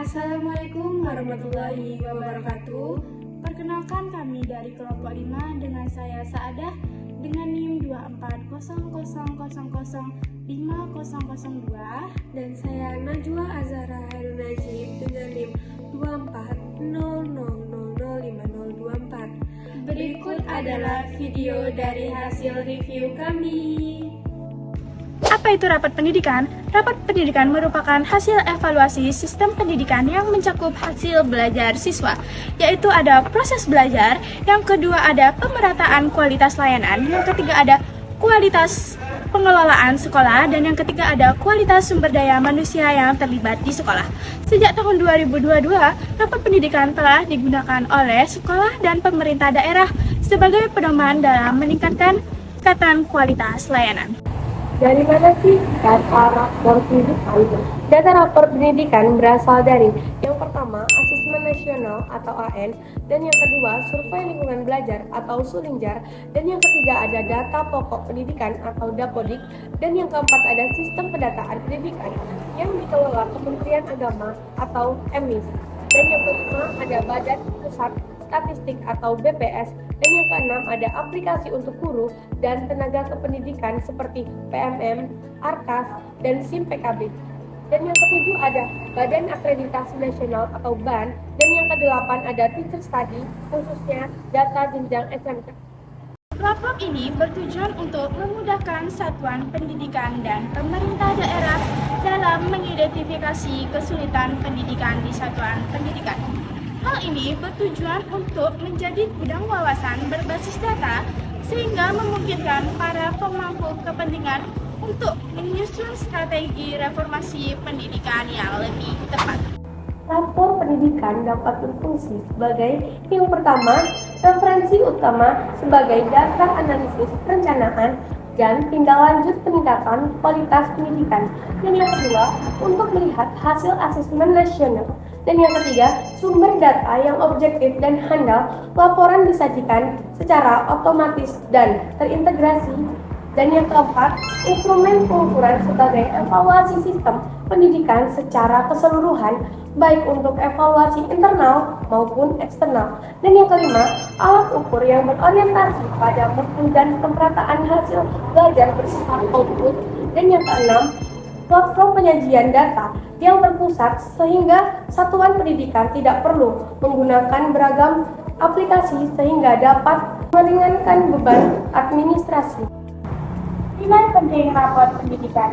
Assalamualaikum warahmatullahi wabarakatuh. Perkenalkan kami dari kelompok 5 dengan saya Saadah dengan NIM 240000502 dan saya Najwa Azhara Hairun Najib dengan NIM 240000524. Berikut adalah video dari hasil review kami. Apa itu rapat pendidikan? Rapat pendidikan merupakan hasil evaluasi sistem pendidikan yang mencakup hasil belajar siswa, yaitu ada proses belajar, yang kedua ada pemerataan kualitas layanan, yang ketiga ada kualitas pengelolaan sekolah, dan yang ketiga ada kualitas sumber daya manusia yang terlibat di sekolah. Sejak tahun 2022, rapat pendidikan telah digunakan oleh sekolah dan pemerintah daerah sebagai pedoman dalam meningkatkan kualitas layanan. Dari mana sih data rapor pendidikan? Data rapor pendidikan berasal dari yang pertama, Asesmen Nasional atau AN, dan yang kedua, Survei Lingkungan Belajar atau Sulinjar, dan yang ketiga ada data pokok pendidikan atau Dapodik, dan yang keempat ada Sistem Pendataan Pendidikan yang dikelola Kementerian Agama atau MIS, dan yang kelima ada Badan Pusat Statistik atau BPS, dan yang keenam ada aplikasi untuk guru dan tenaga kependidikan seperti PMM, ARKAS, dan SIM PKB. Dan yang ketujuh ada Badan Akreditasi Nasional atau BAN, dan yang kedelapan ada Teacher Study, khususnya data jenjang SMK. Platform ini bertujuan untuk memudahkan satuan pendidikan dan pemerintah daerah dalam mengidentifikasi kesulitan pendidikan di satuan pendidikan. Hal ini bertujuan untuk menjadi gudang wawasan berbasis data sehingga memungkinkan para pemangku kepentingan untuk menyusun strategi reformasi pendidikan yang lebih tepat. Rapor pendidikan dapat berfungsi sebagai yang pertama, referensi utama sebagai dasar analisis perencanaan dan tindak lanjut peningkatan kualitas pendidikan. Dan yang kedua, untuk melihat hasil asesmen nasional. Dan yang ketiga, sumber data yang objektif dan handal, laporan disajikan secara otomatis dan terintegrasi. Dan yang keempat, instrumen pengukuran sebagai evaluasi sistem pendidikan secara keseluruhan, baik untuk evaluasi internal maupun eksternal. Dan yang kelima, alat ukur yang berorientasi pada mutu dan pemerataan hasil belajar bersifat output. Dan yang keenam, platform penyajian data yang terpusat sehingga satuan pendidikan tidak perlu menggunakan beragam aplikasi sehingga dapat meringankan beban administrasi. Nilai penting rapor pendidikan.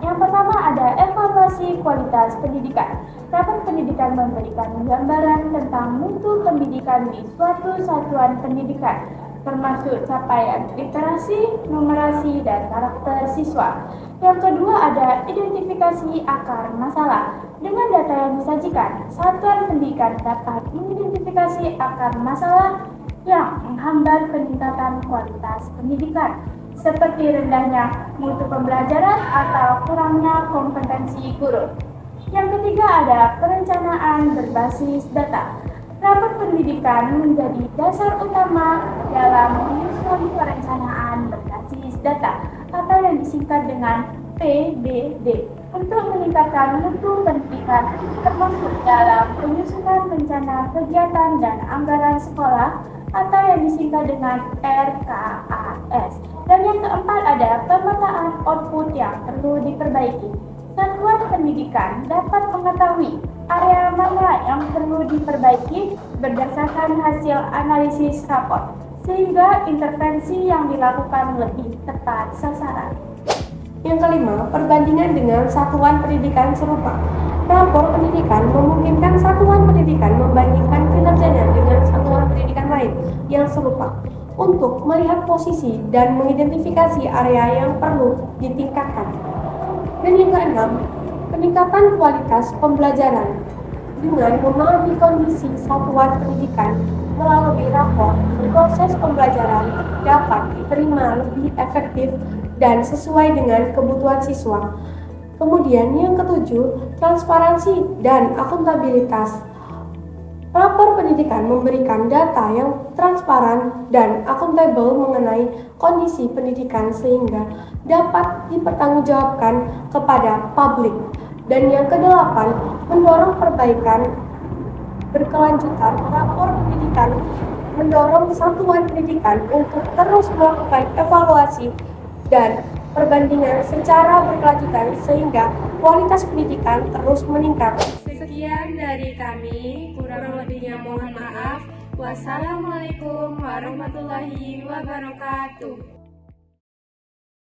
Yang pertama ada evaluasi kualitas pendidikan. Rapor pendidikan memberikan gambaran tentang mutu pendidikan di suatu satuan pendidikan, termasuk capaian literasi, numerasi, dan karakter siswa. Yang kedua ada identifikasi akar masalah. Dengan data yang disajikan, satuan pendidikan dapat mengidentifikasi akar masalah yang menghambat peningkatan kualitas pendidikan, seperti rendahnya mutu pembelajaran atau kurangnya kompetensi guru. Yang ketiga ada perencanaan berbasis data. Rapor pendidikan menjadi dasar utama dalam menyusun perencanaan berbasis data atau yang disingkat dengan PBD untuk meningkatkan mutu pendidikan, termasuk dalam penyusunan rencana kegiatan dan anggaran sekolah atau yang disingkat dengan RKAS. Dan yang keempat ada pemetaan output yang perlu diperbaiki. Satuan pendidikan dapat mengetahui area mana yang perlu diperbaiki berdasarkan hasil analisis rapor, sehingga intervensi yang dilakukan lebih tepat sasaran. Yang kelima, perbandingan dengan satuan pendidikan serupa. Rapor pendidikan memungkinkan satuan pendidikan membandingkan kinerjanya dengan satuan pendidikan lain yang serupa untuk melihat posisi dan mengidentifikasi area yang perlu ditingkatkan. Dan yang keenam, peningkatan kualitas pembelajaran. Dengan memahami kondisi satuan pendidikan melalui rapor, proses pembelajaran dapat diterima lebih efektif dan sesuai dengan kebutuhan siswa. Kemudian yang ketujuh, transparansi dan akuntabilitas. Rapor pendidikan memberikan data yang transparan dan akuntabel mengenai kondisi pendidikan sehingga dapat dipertanggungjawabkan kepada publik. Dan yang kedelapan, mendorong perbaikan berkelanjutan. Rapor pendidikan mendorong satuan pendidikan untuk terus melakukan evaluasi dan perbandingan secara berkelanjutan sehingga kualitas pendidikan terus meningkat. Sekian dari kami, kurang lebihnya mohon maaf. Wassalamualaikum warahmatullahi wabarakatuh.